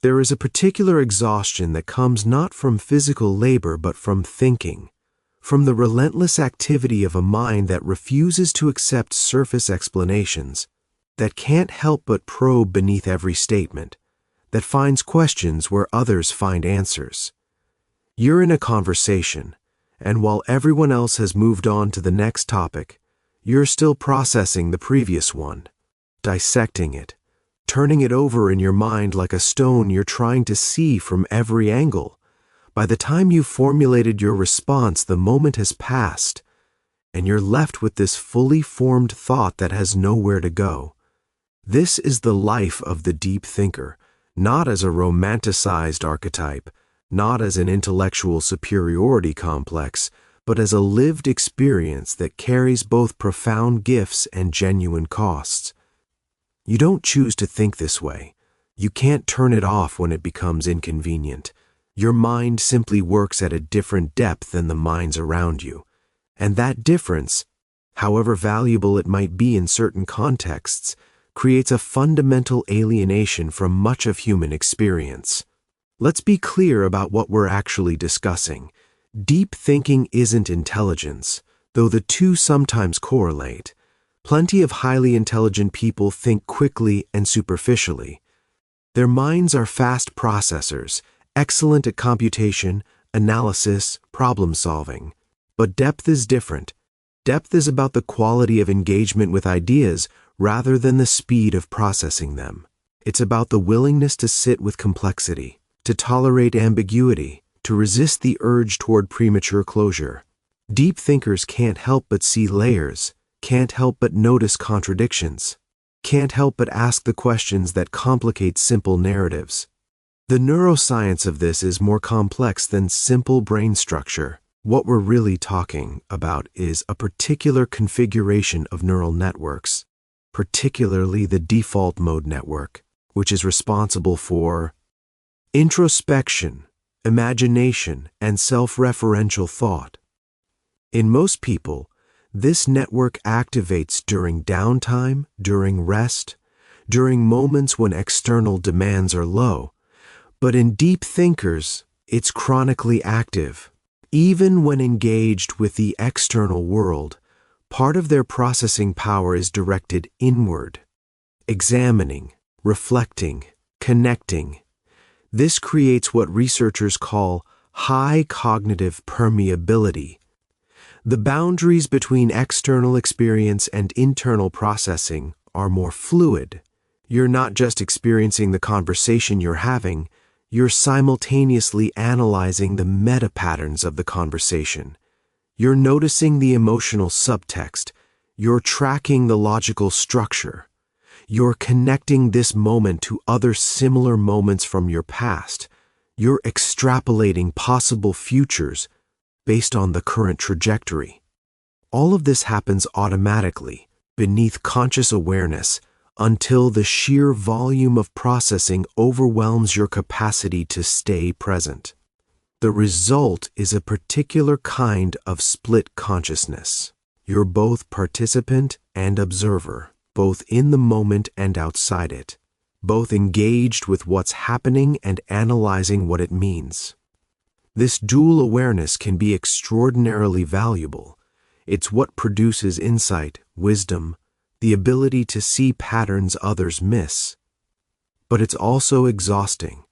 There is a particular exhaustion that comes not from physical labor but from thinking, from the relentless activity of a mind that refuses to accept surface explanations, that can't help but probe beneath every statement, that finds questions where others find answers. You're in a conversation, and while everyone else has moved on to the next topic, you're still processing the previous one, dissecting it, turning it over in your mind like a stone you're trying to see from every angle. By the time you've formulated your response, the moment has passed, and you're left with this fully formed thought that has nowhere to go. This is the life of the deep thinker, not as a romanticized archetype, not as an intellectual superiority complex, but as a lived experience that carries both profound gifts and genuine costs. You don't choose to think this way. You can't turn it off when it becomes inconvenient. Your mind simply works at a different depth than the minds around you. And that difference, however valuable it might be in certain contexts, creates a fundamental alienation from much of human experience. Let's be clear about what we're actually discussing. Deep thinking isn't intelligence, though the two sometimes correlate. Plenty of highly intelligent people think quickly and superficially. Their minds are fast processors, excellent at computation, analysis, problem solving. But depth is different. Depth is about the quality of engagement with ideas rather than the speed of processing them. It's about the willingness to sit with complexity, to tolerate ambiguity, to resist the urge toward premature closure. Deep thinkers can't help but see layers, can't help but notice contradictions, can't help but ask the questions that complicate simple narratives. The neuroscience of this is more complex than simple brain structure. What we're really talking about is a particular configuration of neural networks, particularly the default mode network, which is responsible for introspection, imagination, and self-referential thought. In most people, this network activates during downtime, during rest, during moments when external demands are low. But in deep thinkers, it's chronically active. Even when engaged with the external world, part of their processing power is directed inward, examining, reflecting, connecting. This creates what researchers call high cognitive permeability. The boundaries between external experience and internal processing are more fluid. You're not just experiencing the conversation you're having, you're simultaneously analyzing the meta-patterns of the conversation. You're noticing the emotional subtext. You're tracking the logical structure. You're connecting this moment to other similar moments from your past. You're extrapolating possible futures based on the current trajectory. All of this happens automatically, beneath conscious awareness, until the sheer volume of processing overwhelms your capacity to stay present. The result is a particular kind of split consciousness. You're both participant and observer, both in the moment and outside it, both engaged with what's happening and analyzing what it means. This dual awareness can be extraordinarily valuable. It's what produces insight, wisdom, the ability to see patterns others miss. But it's also exhausting,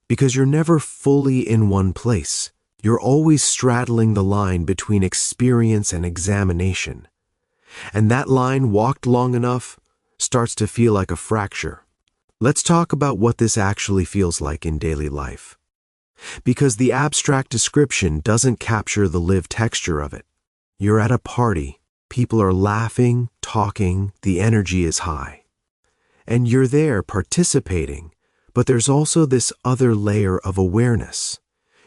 because you're never fully in one place. You're always straddling the line between experience and examination. And that line, walked long enough, starts to feel like a fracture. Let's talk about what this actually feels like in daily life. Because the abstract description doesn't capture the lived texture of it. You're at a party, people are laughing, talking, the energy is high. And you're there participating, but there's also this other layer of awareness.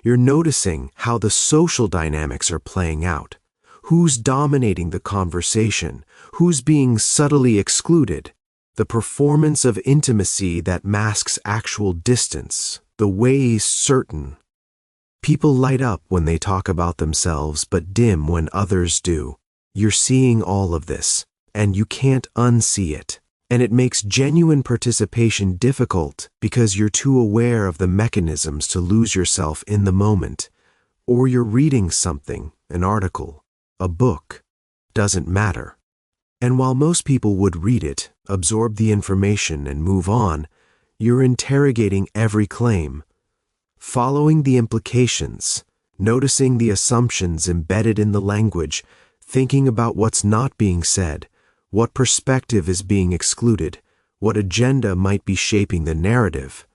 You're noticing how the social dynamics are playing out. Who's dominating the conversation? Who's being subtly excluded? The performance of intimacy that masks actual distance. The ways certain. People light up when they talk about themselves, but dim when others do. You're seeing all of this, and you can't unsee it. And it makes genuine participation difficult because you're too aware of the mechanisms to lose yourself in the moment. Or you're reading something, an article, a book, doesn't matter. And while most people would read it, absorb the information, and move on, you're interrogating every claim, following the implications, noticing the assumptions embedded in the language, thinking about what's not being said, what perspective is being excluded, what agenda might be shaping the narrative.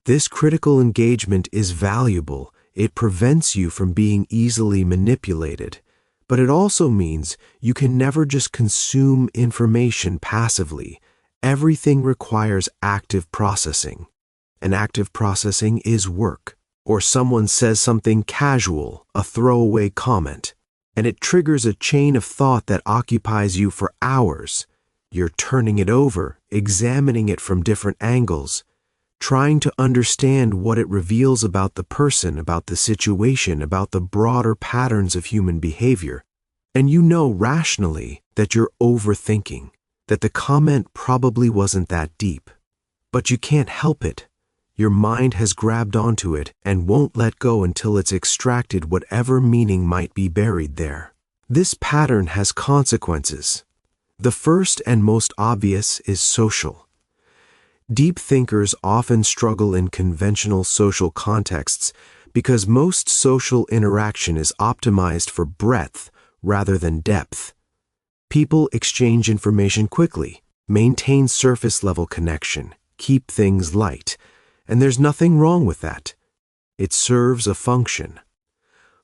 This critical engagement is valuable. It prevents you from being easily manipulated. But it also means you can never just consume information passively. Everything requires active processing. And active processing is work. Or someone says something casual, a throwaway comment, and it triggers a chain of thought that occupies you for hours. You're turning it over, examining it from different angles, trying to understand what it reveals about the person, about the situation, about the broader patterns of human behavior. And you know rationally that you're overthinking, that the comment probably wasn't that deep. But you can't help it. Your mind has grabbed onto it and won't let go until it's extracted whatever meaning might be buried there. This pattern has consequences. The first and most obvious is social. Deep thinkers often struggle in conventional social contexts because most social interaction is optimized for breadth rather than depth. People exchange information quickly, maintain surface-level connection, keep things light, and there's nothing wrong with that. It serves a function.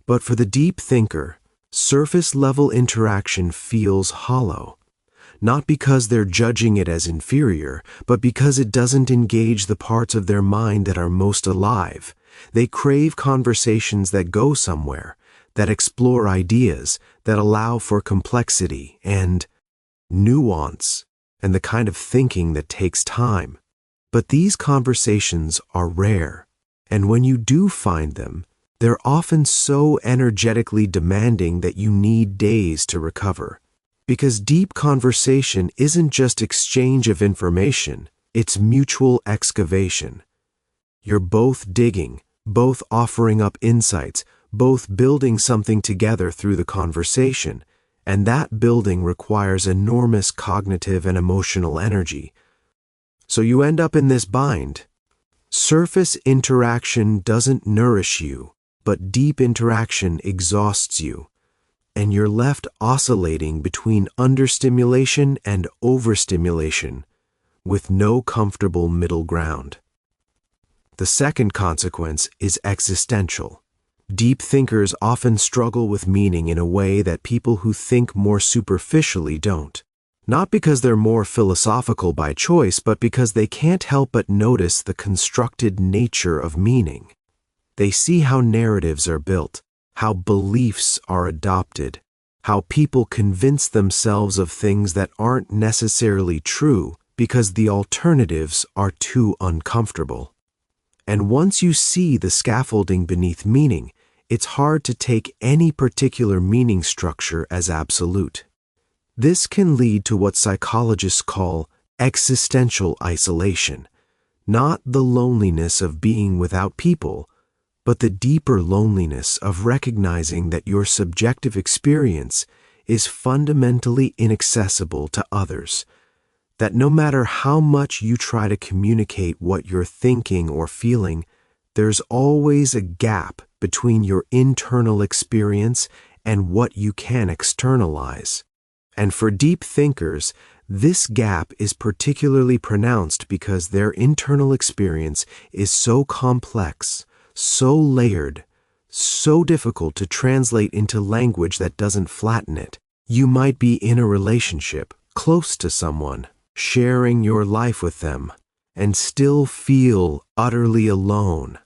But for the deep thinker, surface-level interaction feels hollow, not because they're judging it as inferior, but because it doesn't engage the parts of their mind that are most alive. They crave conversations that go somewhere, that explore ideas, that allow for complexity and nuance, and the kind of thinking that takes time. But these conversations are rare, and when you do find them, they're often so energetically demanding that you need days to recover. Because deep conversation isn't just exchange of information, it's mutual excavation. You're both digging, both offering up insights, both building something together through the conversation, and that building requires enormous cognitive and emotional energy. So you end up in this bind. Surface interaction doesn't nourish you, but deep interaction exhausts you, and you're left oscillating between understimulation and overstimulation, with no comfortable middle ground. The second consequence is existential. Deep thinkers often struggle with meaning in a way that people who think more superficially don't. Not because they're more philosophical by choice, but because they can't help but notice the constructed nature of meaning. They see how narratives are built, how beliefs are adopted, how people convince themselves of things that aren't necessarily true because the alternatives are too uncomfortable. And once you see the scaffolding beneath meaning, it's hard to take any particular meaning structure as absolute. This can lead to what psychologists call existential isolation, not the loneliness of being without people, but the deeper loneliness of recognizing that your subjective experience is fundamentally inaccessible to others, that no matter how much you try to communicate what you're thinking or feeling, there's always a gap between your internal experience and what you can externalize. And for deep thinkers, this gap is particularly pronounced because their internal experience is so complex, so layered, so difficult to translate into language that doesn't flatten it. You might be in a relationship, close to someone, sharing your life with them, and still feel utterly alone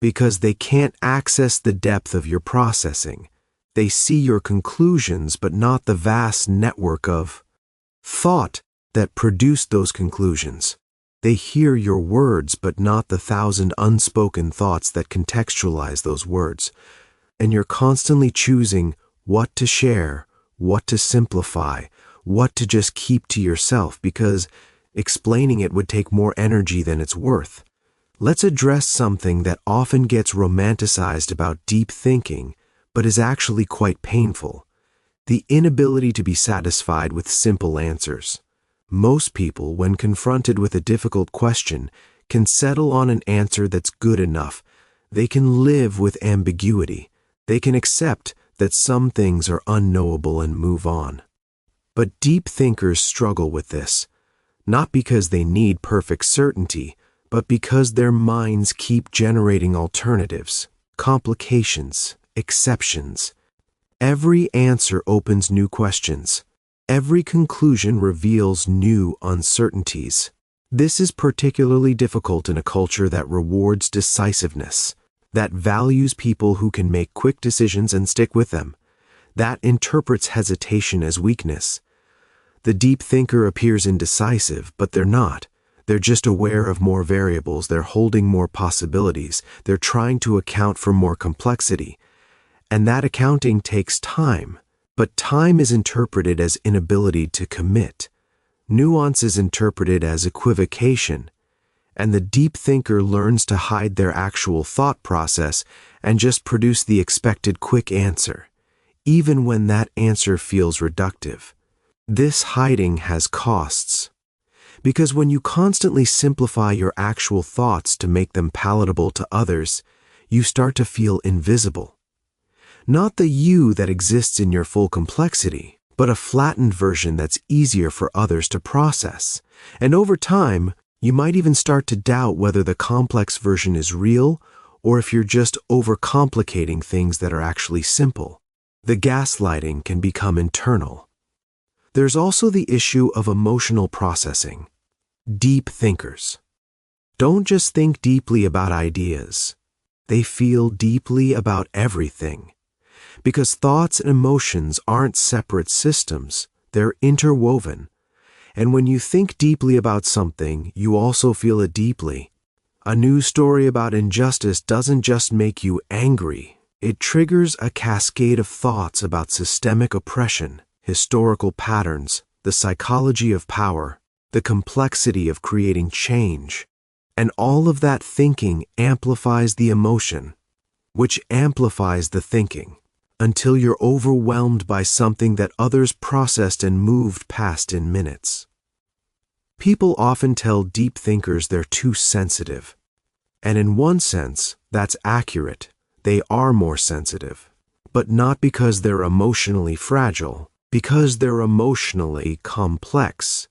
because they can't access the depth of your processing. They see your conclusions, but not the vast network of thought that produced those conclusions. They hear your words, but not the 1,000 unspoken thoughts that contextualize those words. And you're constantly choosing what to share, what to simplify, what to just keep to yourself, because Explaining it would take more energy than it's worth. Let's address something that often gets romanticized about deep thinking, but is actually quite painful: the inability to be satisfied with simple answers. Most people, when confronted with a difficult question, can settle on an answer that's good enough. They can live with ambiguity. They can accept that some things are unknowable and move on. But deep thinkers struggle with this, not because they need perfect certainty, but because their minds keep generating alternatives, complications, exceptions. Every answer opens new questions. Every conclusion reveals new uncertainties. This is particularly difficult in a culture that rewards decisiveness, that values people who can make quick decisions and stick with them, that interprets hesitation as weakness. The deep thinker appears indecisive, but they're not. They're just aware of more variables, they're holding more possibilities, they're trying to account for more complexity. And that accounting takes time, but time is interpreted as inability to commit. Nuance is interpreted as equivocation, and the deep thinker learns to hide their actual thought process and just produce the expected quick answer, even when that answer feels reductive. This hiding has costs, because when you constantly simplify your actual thoughts to make them palatable to others, you start to feel invisible. Not the you that exists in your full complexity, but a flattened version that's easier for others to process. And over time, you might even start to doubt whether the complex version is real or if you're just overcomplicating things that are actually simple. The gaslighting can become internal. There's also the issue of emotional processing. Deep thinkers don't just think deeply about ideas. They feel deeply about everything. Because thoughts and emotions aren't separate systems, they're interwoven. And when you think deeply about something, you also feel it deeply. A news story about injustice doesn't just make you angry, it triggers a cascade of thoughts about systemic oppression, historical patterns, the psychology of power, the complexity of creating change. And all of that thinking amplifies the emotion, which amplifies the thinking, until you're overwhelmed by something that others processed and moved past in minutes. People often tell deep thinkers they're too sensitive. And in one sense, that's accurate. They are more sensitive. But not because they're emotionally fragile, because they're emotionally complex.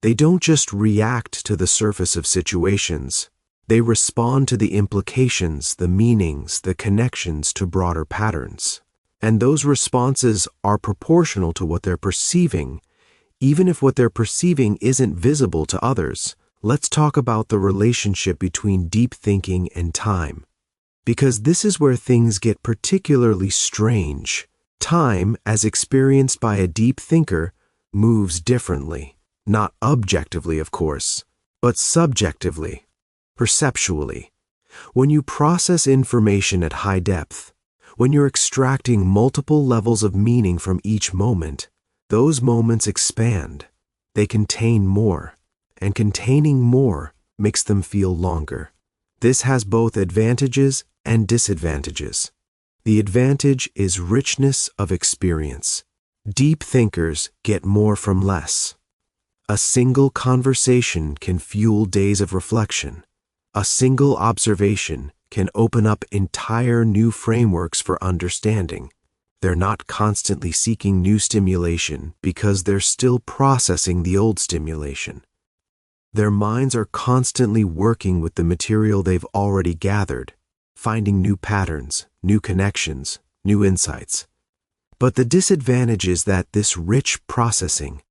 They don't just react to the surface of situations. They respond to the implications, the meanings, the connections to broader patterns. And those responses are proportional to what they're perceiving, even if what they're perceiving isn't visible to others. Let's talk about the relationship between deep thinking and time. Because this is where things get particularly strange. Time, as experienced by a deep thinker, moves differently. Not objectively, of course, but subjectively, perceptually. When you process information at high depth, when you're extracting multiple levels of meaning from each moment, those moments expand. They contain more, and containing more makes them feel longer. This has both advantages and disadvantages. The advantage is richness of experience. Deep thinkers get more from less. A single conversation can fuel days of reflection. A single observation can open up entire new frameworks for understanding. They're not constantly seeking new stimulation because they're still processing the old stimulation. Their minds are constantly working with the material they've already gathered, finding new patterns, new connections, new insights. But the disadvantage is that this rich processing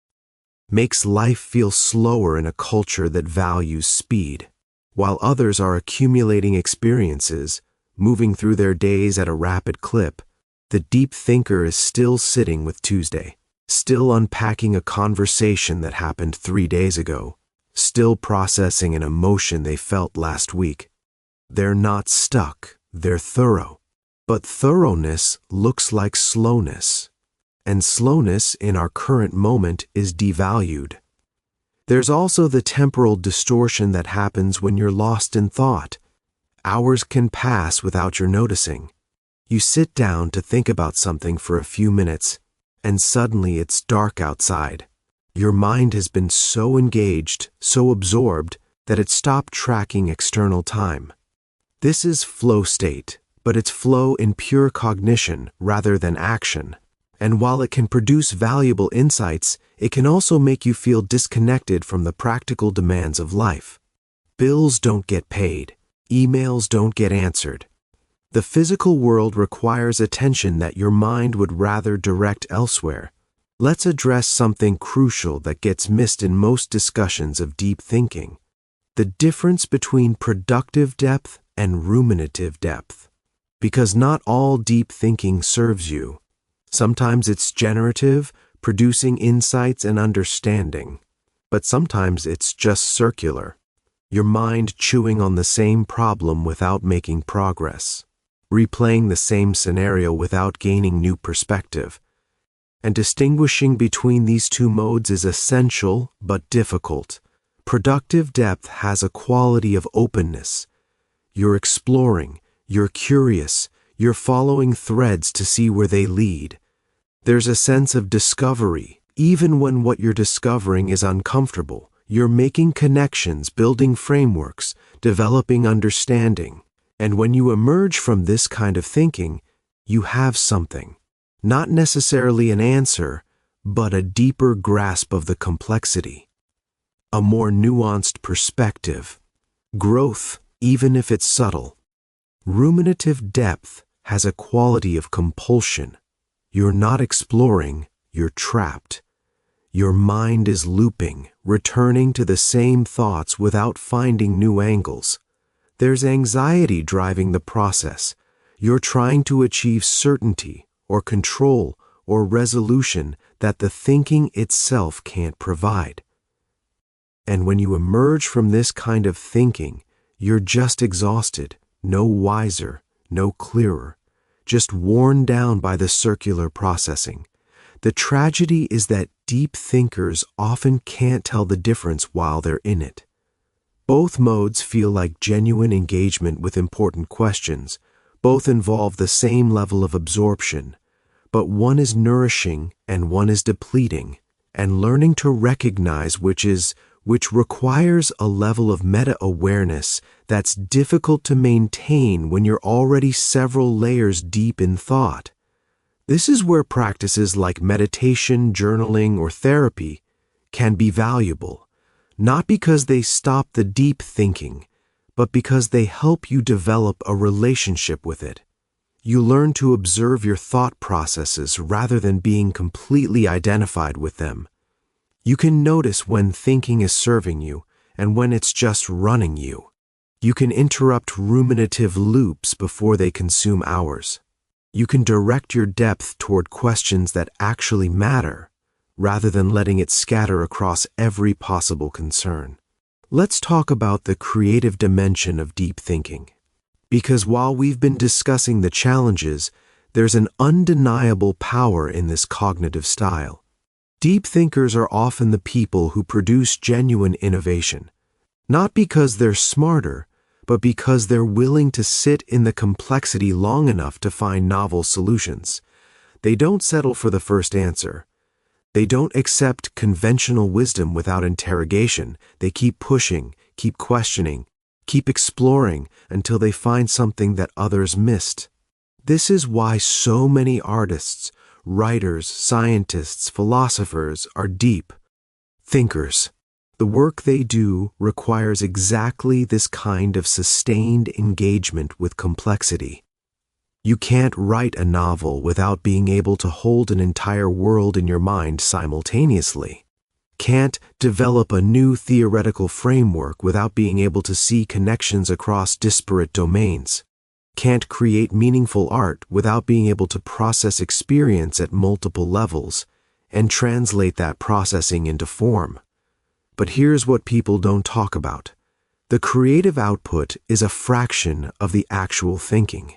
makes life feel slower in a culture that values speed. While others are accumulating experiences, moving through their days at a rapid clip, the deep thinker is still sitting with Tuesday, still unpacking a conversation that happened 3 days ago, still processing an emotion they felt last week. They're not stuck, they're thorough. But thoroughness looks like slowness, and slowness in our current moment is devalued. There's also the temporal distortion that happens when you're lost in thought. Hours can pass without your noticing. You sit down to think about something for a few minutes, and suddenly it's dark outside. Your mind has been so engaged, so absorbed, that it stopped tracking external time. This is flow state, but it's flow in pure cognition rather than action. And while it can produce valuable insights, it can also make you feel disconnected from the practical demands of life. Bills don't get paid. Emails don't get answered. The physical world requires attention that your mind would rather direct elsewhere. Let's address something crucial that gets missed in most discussions of deep thinking: the difference between productive depth and ruminative depth. Because not all deep thinking serves you. Sometimes it's generative, producing insights and understanding. But sometimes it's just circular. Your mind chewing on the same problem without making progress, replaying the same scenario without gaining new perspective. And distinguishing between these two modes is essential but difficult. Productive depth has a quality of openness. You're exploring, you're curious, you're following threads to see where they lead. There's a sense of discovery, even when what you're discovering is uncomfortable. You're making connections, building frameworks, developing understanding. And when you emerge from this kind of thinking, you have something. Not necessarily an answer, but a deeper grasp of the complexity. A more nuanced perspective. Growth, even if it's subtle. Ruminative depth has a quality of compulsion. You're not exploring, you're trapped. Your mind is looping, returning to the same thoughts without finding new angles. There's anxiety driving the process. You're trying to achieve certainty or control or resolution that the thinking itself can't provide. And when you emerge from this kind of thinking, you're just exhausted, no wiser, no clearer, just worn down by the circular processing. The tragedy is that deep thinkers often can't tell the difference while they're in it. Both modes feel like genuine engagement with important questions. Both involve the same level of absorption. But one is nourishing and one is depleting, and learning to recognize which requires a level of meta-awareness that's difficult to maintain when you're already several layers deep in thought. This is where practices like meditation, journaling, or therapy can be valuable, not because they stop the deep thinking, but because they help you develop a relationship with it. You learn to observe your thought processes rather than being completely identified with them. You can notice when thinking is serving you and when it's just running you. You can interrupt ruminative loops before they consume hours. You can direct your depth toward questions that actually matter, rather than letting it scatter across every possible concern. Let's talk about the creative dimension of deep thinking. Because while we've been discussing the challenges, there's an undeniable power in this cognitive style. Deep thinkers are often the people who produce genuine innovation, not because they're smarter, but because they're willing to sit in the complexity long enough to find novel solutions. They don't settle for the first answer. They don't accept conventional wisdom without interrogation. They keep pushing, keep questioning, keep exploring until they find something that others missed. This is why so many artists, writers, scientists, philosophers are deep thinkers. The work they do requires exactly this kind of sustained engagement with complexity. You can't write a novel without being able to hold an entire world in your mind simultaneously. Can't develop a new theoretical framework without being able to see connections across disparate domains. Can't create meaningful art without being able to process experience at multiple levels and translate that processing into form. But here's what people don't talk about. The creative output is a fraction of the actual thinking.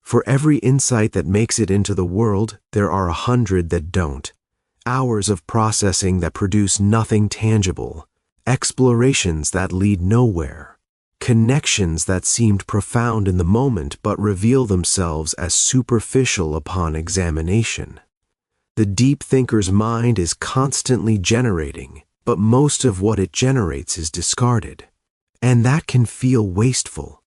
For every insight that makes it into the world, there are 100 that don't. Hours of processing that produce nothing tangible. explorations that lead nowhere, connections that seemed profound in the moment but reveal themselves as superficial upon examination. The deep thinker's mind is constantly generating, but most of what it generates is discarded. And that can feel wasteful,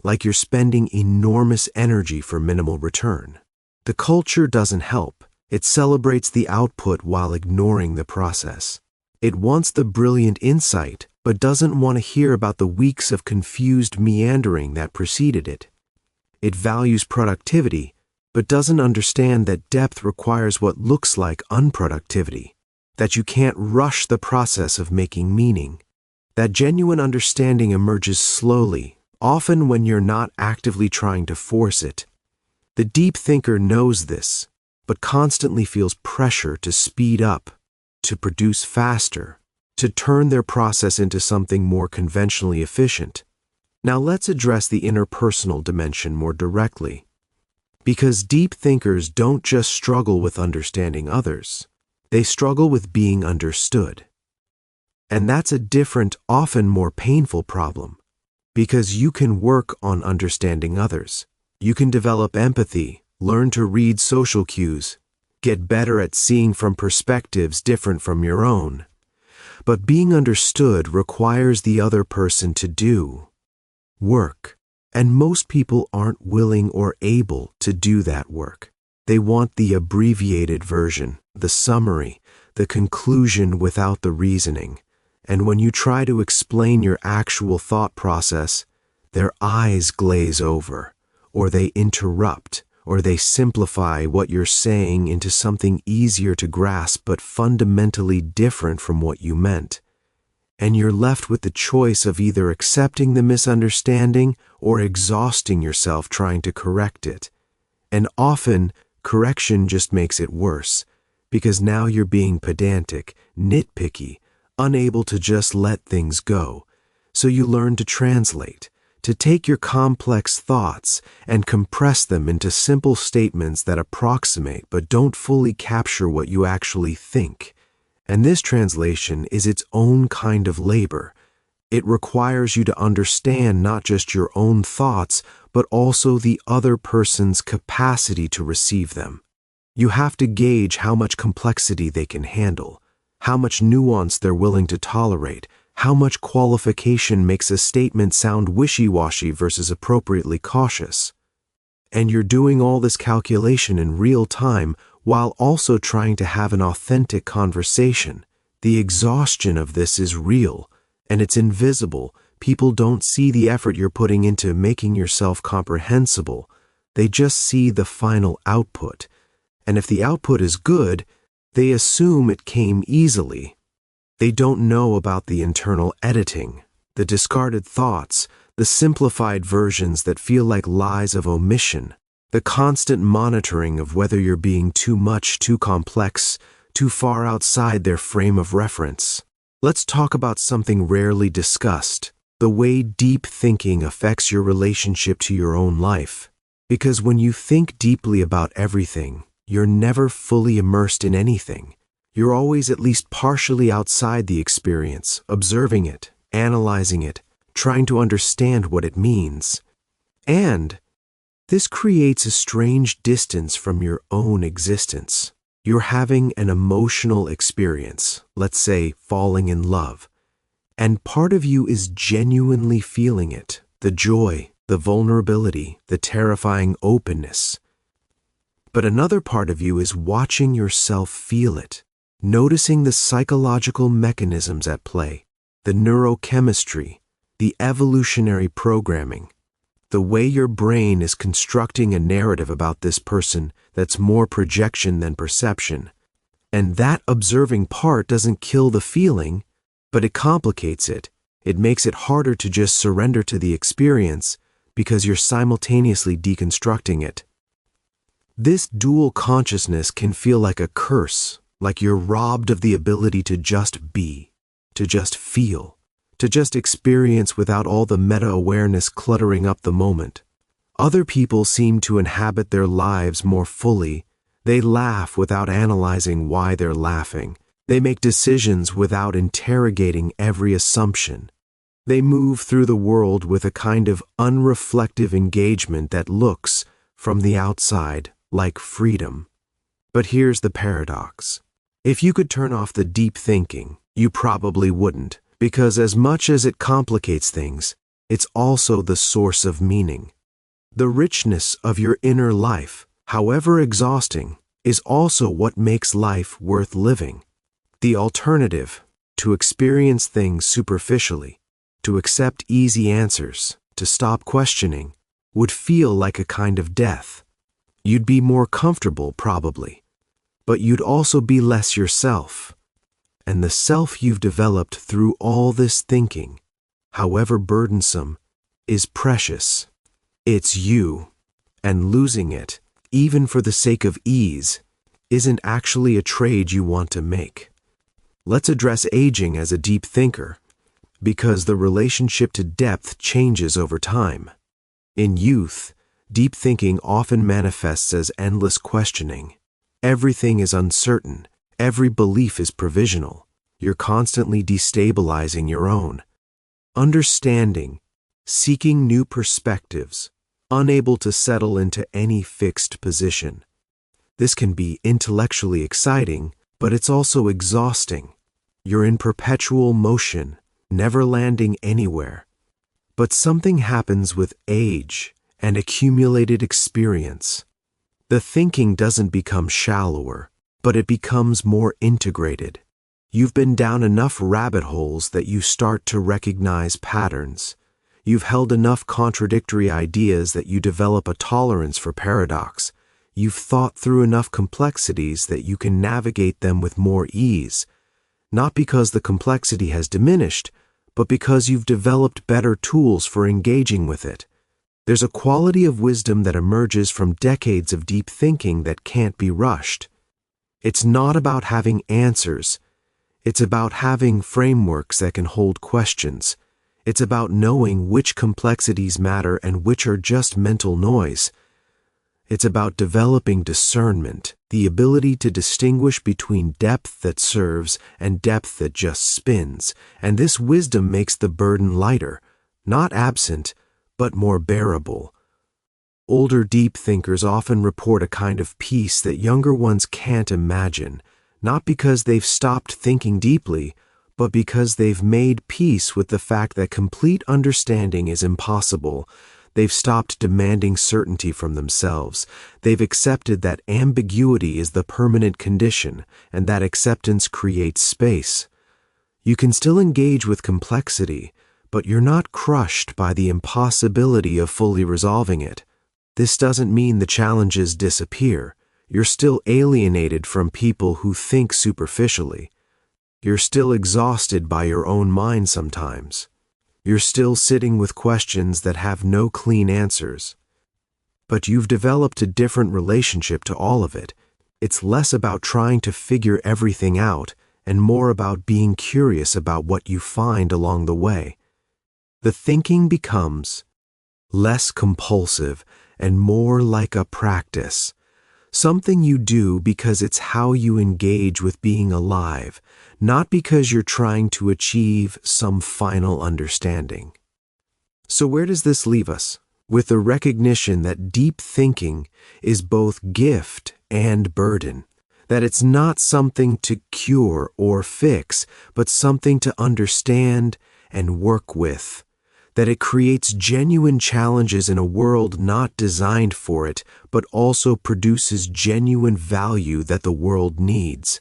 like you're spending enormous energy for minimal return. The culture doesn't help. It celebrates the output while ignoring the process. It wants the brilliant insight, but doesn't want to hear about the weeks of confused meandering that preceded it. It values productivity, but doesn't understand that depth requires what looks like unproductivity, that you can't rush the process of making meaning, that genuine understanding emerges slowly, often when you're not actively trying to force it. The deep thinker knows this, but constantly feels pressure to speed up, to produce faster, to turn their process into something more conventionally efficient. Now let's address the interpersonal dimension more directly. Because deep thinkers don't just struggle with understanding others, they struggle with being understood. And that's a different, often more painful problem, because you can work on understanding others. You can develop empathy, learn to read social cues, get better at seeing from perspectives different from your own. But being understood requires the other person to do work, and most people aren't willing or able to do that work. They want the abbreviated version, the summary, the conclusion without the reasoning. And when you try to explain your actual thought process, their eyes glaze over, or they interrupt, or they simplify what you're saying into something easier to grasp but fundamentally different from what you meant. And you're left with the choice of either accepting the misunderstanding or exhausting yourself trying to correct it. And often, correction just makes it worse, because now you're being pedantic, nitpicky, unable to just let things go. So you learn to translate, to take your complex thoughts and compress them into simple statements that approximate but don't fully capture what you actually think. And this translation is its own kind of labor. It requires you to understand not just your own thoughts, but also the other person's capacity to receive them. You have to gauge how much complexity they can handle, how much nuance they're willing to tolerate, how much qualification makes a statement sound wishy-washy versus appropriately cautious. And you're doing all this calculation in real time while also trying to have an authentic conversation. The exhaustion of this is real, and it's invisible. People don't see the effort you're putting into making yourself comprehensible. They just see the final output. And if the output is good, they assume it came easily. They don't know about the internal editing, the discarded thoughts, the simplified versions that feel like lies of omission, the constant monitoring of whether you're being too much, too complex, too far outside their frame of reference. Let's talk about something rarely discussed, the way deep thinking affects your relationship to your own life. Because when you think deeply about everything, you're never fully immersed in anything. You're always at least partially outside the experience, observing it, analyzing it, trying to understand what it means. And this creates a strange distance from your own existence. You're having an emotional experience, let's say falling in love, and part of you is genuinely feeling it, the joy, the vulnerability, the terrifying openness. But another part of you is watching yourself feel it, noticing the psychological mechanisms at play, the neurochemistry, the evolutionary programming, the way your brain is constructing a narrative about this person that's more projection than perception. And that observing part doesn't kill the feeling, but it complicates it. It makes it harder to just surrender to the experience because you're simultaneously deconstructing it. This dual consciousness can feel like a curse, like you're robbed of the ability to just be, to just feel, to just experience without all the meta-awareness cluttering up the moment. Other people seem to inhabit their lives more fully. They laugh without analyzing why they're laughing. They make decisions without interrogating every assumption. They move through the world with a kind of unreflective engagement that looks, from the outside, like freedom. But here's the paradox. If you could turn off the deep thinking, you probably wouldn't, because as much as it complicates things, it's also the source of meaning. The richness of your inner life, however exhausting, is also what makes life worth living. The alternative, to experience things superficially, to accept easy answers, to stop questioning, would feel like a kind of death. You'd be more comfortable, probably, but you'd also be less yourself. And the self you've developed through all this thinking, however burdensome, is precious. It's you, and losing it, even for the sake of ease, isn't actually a trade you want to make. Let's address aging as a deep thinker, because the relationship to depth changes over time. In youth, deep thinking often manifests as endless questioning. Everything is uncertain, every belief is provisional. You're constantly destabilizing your own. Understanding, seeking new perspectives, unable to settle into any fixed position. This can be intellectually exciting, but it's also exhausting. You're in perpetual motion, never landing anywhere. But something happens with age and accumulated experience. The thinking doesn't become shallower, but it becomes more integrated. You've been down enough rabbit holes that you start to recognize patterns. You've held enough contradictory ideas that you develop a tolerance for paradox. You've thought through enough complexities that you can navigate them with more ease. Not because the complexity has diminished, but because you've developed better tools for engaging with it. There's a quality of wisdom that emerges from decades of deep thinking that can't be rushed. It's not about having answers. It's about having frameworks that can hold questions. It's about knowing which complexities matter and which are just mental noise. It's about developing discernment, the ability to distinguish between depth that serves and depth that just spins, and this wisdom makes the burden lighter, not absent, but more bearable. Older deep thinkers often report a kind of peace that younger ones can't imagine, not because they've stopped thinking deeply, but because they've made peace with the fact that complete understanding is impossible. They've stopped demanding certainty from themselves. They've accepted that ambiguity is the permanent condition, and that acceptance creates space. You can still engage with complexity, but you're not crushed by the impossibility of fully resolving it. This doesn't mean the challenges disappear. You're still alienated from people who think superficially. You're still exhausted by your own mind sometimes. You're still sitting with questions that have no clean answers. But you've developed a different relationship to all of it. It's less about trying to figure everything out and more about being curious about what you find along the way. The thinking becomes less compulsive and more like a practice. Something you do because it's how you engage with being alive, not because you're trying to achieve some final understanding. So where does this leave us? With the recognition that deep thinking is both gift and burden, that it's not something to cure or fix, but something to understand and work with, that it creates genuine challenges in a world not designed for it, but also produces genuine value that the world needs.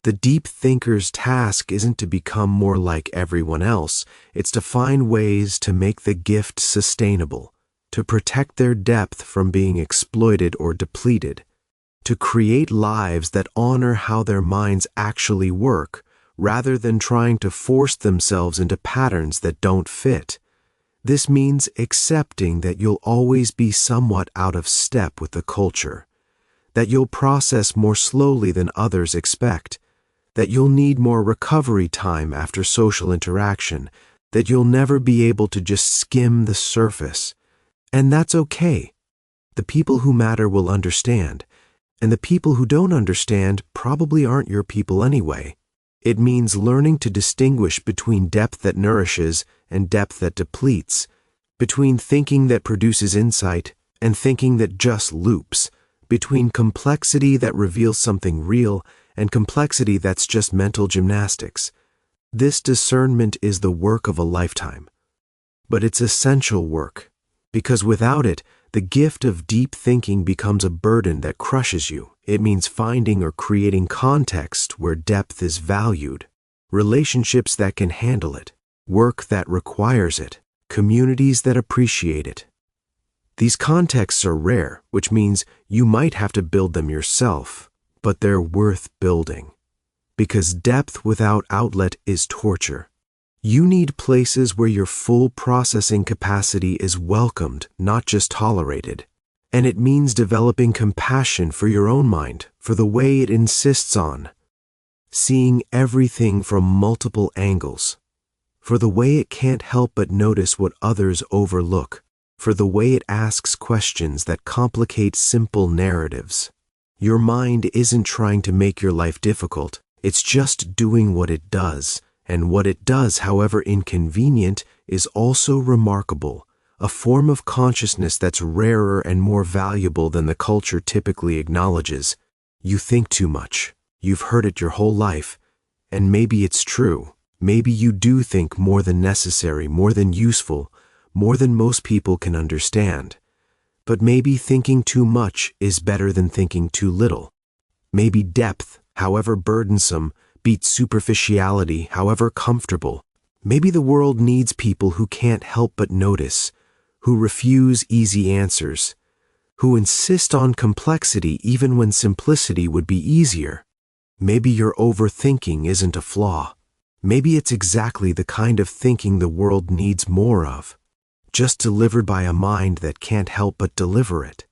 The deep thinker's task isn't to become more like everyone else, it's to find ways to make the gift sustainable, to protect their depth from being exploited or depleted, to create lives that honor how their minds actually work, rather than trying to force themselves into patterns that don't fit. This means accepting that you'll always be somewhat out of step with the culture, that you'll process more slowly than others expect, that you'll need more recovery time after social interaction, that you'll never be able to just skim the surface. And that's okay. The people who matter will understand, and the people who don't understand probably aren't your people anyway. It means learning to distinguish between depth that nourishes and depth that depletes, between thinking that produces insight and thinking that just loops, between complexity that reveals something real and complexity that's just mental gymnastics. This discernment is the work of a lifetime. But it's essential work, because without it, the gift of deep thinking becomes a burden that crushes you. It means finding or creating context where depth is valued, relationships that can handle it, work that requires it, communities that appreciate it. These contexts are rare, which means you might have to build them yourself, but they're worth building. Because depth without outlet is torture. You need places where your full processing capacity is welcomed, not just tolerated. And it means developing compassion for your own mind, for the way it insists on seeing everything from multiple angles, for the way it can't help but notice what others overlook, for the way it asks questions that complicate simple narratives. Your mind isn't trying to make your life difficult, it's just doing what it does, and what it does, however inconvenient, is also remarkable, a form of consciousness that's rarer and more valuable than the culture typically acknowledges. You think too much. You've heard it your whole life, and maybe it's true. Maybe you do think more than necessary, more than useful, more than most people can understand. But maybe thinking too much is better than thinking too little. Maybe depth, however burdensome, beats superficiality, however comfortable. Maybe the world needs people who can't help but notice, who refuse easy answers, who insist on complexity even when simplicity would be easier. Maybe your overthinking isn't a flaw. Maybe it's exactly the kind of thinking the world needs more of, just delivered by a mind that can't help but deliver it.